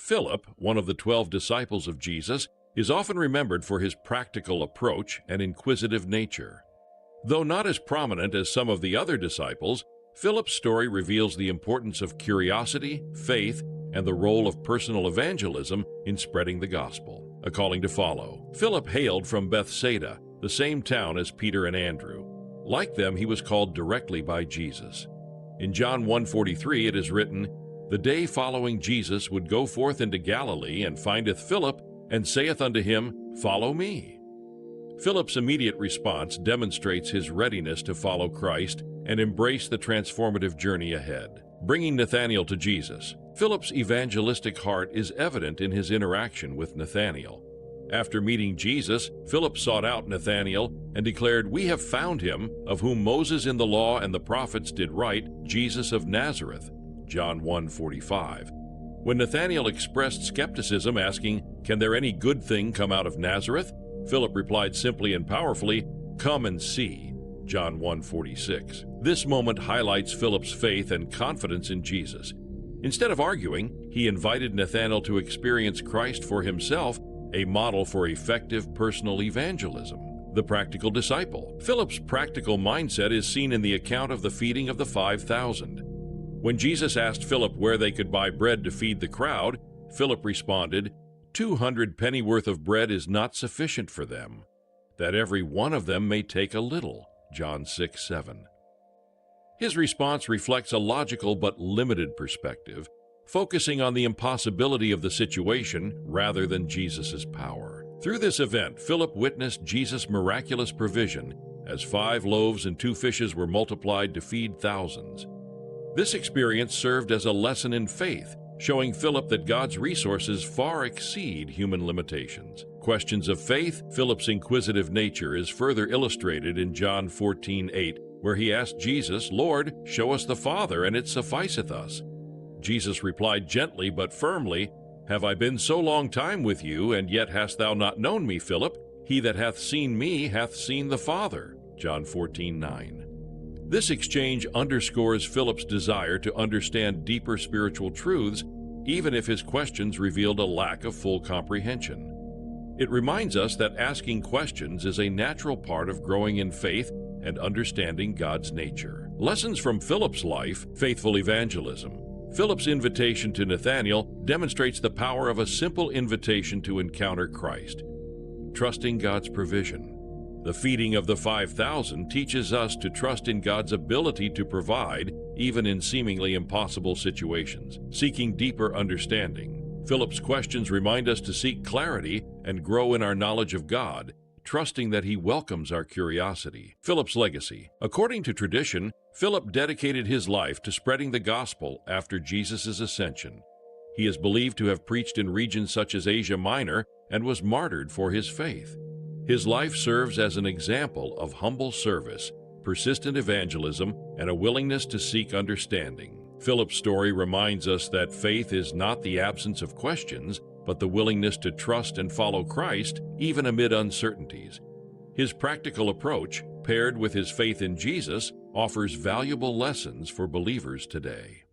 Philip, one of the 12 disciples of Jesus, is often remembered for his practical approach and inquisitive nature. Though not as prominent as some of the other disciples, Philip's story reveals the importance of curiosity, faith, and the role of personal evangelism in spreading the gospel. A calling to follow. Philip hailed from Bethsaida, the same town as Peter and Andrew. Like them, he was called directly by Jesus. In John 1:43 it is written, "The day following Jesus would go forth into Galilee, and findeth Philip, and saith unto him, Follow me." Philip's immediate response demonstrates his readiness to follow Christ and embrace the transformative journey ahead. Bringing Nathanael to Jesus. Philip's evangelistic heart is evident in his interaction with Nathanael. After meeting Jesus, Philip sought out Nathanael and declared, "We have found him, of whom Moses in the law and the prophets did write, Jesus of Nazareth." John 1:45. When Nathanael expressed skepticism, asking, "Can there any good thing come out of Nazareth?" Philip replied simply and powerfully, "Come and see." John 1:46. This moment highlights Philip's faith and confidence in Jesus. Instead of arguing, he invited Nathanael to experience Christ for himself, a model for effective personal evangelism. The practical disciple. Philip's practical mindset is seen in the account of the feeding of the 5,000. When Jesus asked Philip where they could buy bread to feed the crowd, Philip responded, 200 pennyworth of bread is not sufficient for them, that every one of them may take a little. John 6:7. His response reflects a logical but limited perspective, focusing on the impossibility of the situation rather than Jesus' power. Through this event, Philip witnessed Jesus' miraculous provision as 5 loaves and 2 fishes were multiplied to feed thousands. This experience served as a lesson in faith, showing Philip that God's resources far exceed human limitations. Questions of faith. Philip's inquisitive nature is further illustrated in John 14:8, where he asked Jesus, "Lord, show us the Father, and it sufficeth us." Jesus replied gently but firmly, "Have I been so long time with you, and yet hast thou not known me, Philip? He that hath seen me hath seen the Father." John 14:9. This exchange underscores Philip's desire to understand deeper spiritual truths, even if his questions revealed a lack of full comprehension. It reminds us that asking questions is a natural part of growing in faith and understanding God's nature. Lessons from Philip's life. Faithful evangelism. Philip's invitation to Nathanael demonstrates the power of a simple invitation to encounter Christ. Trusting God's provision. The feeding of the 5,000 teaches us to trust in God's ability to provide, even in seemingly impossible situations. Seeking deeper understanding. Philip's questions remind us to seek clarity and grow in our knowledge of God, trusting that He welcomes our curiosity. Philip's legacy. According to tradition, Philip dedicated his life to spreading the gospel after Jesus' ascension. He is believed to have preached in regions such as Asia Minor and was martyred for his faith. His life serves as an example of humble service, persistent evangelism, and a willingness to seek understanding. Philip's story reminds us that faith is not the absence of questions, but the willingness to trust and follow Christ even amid uncertainties. His practical approach, paired with his faith in Jesus, offers valuable lessons for believers today.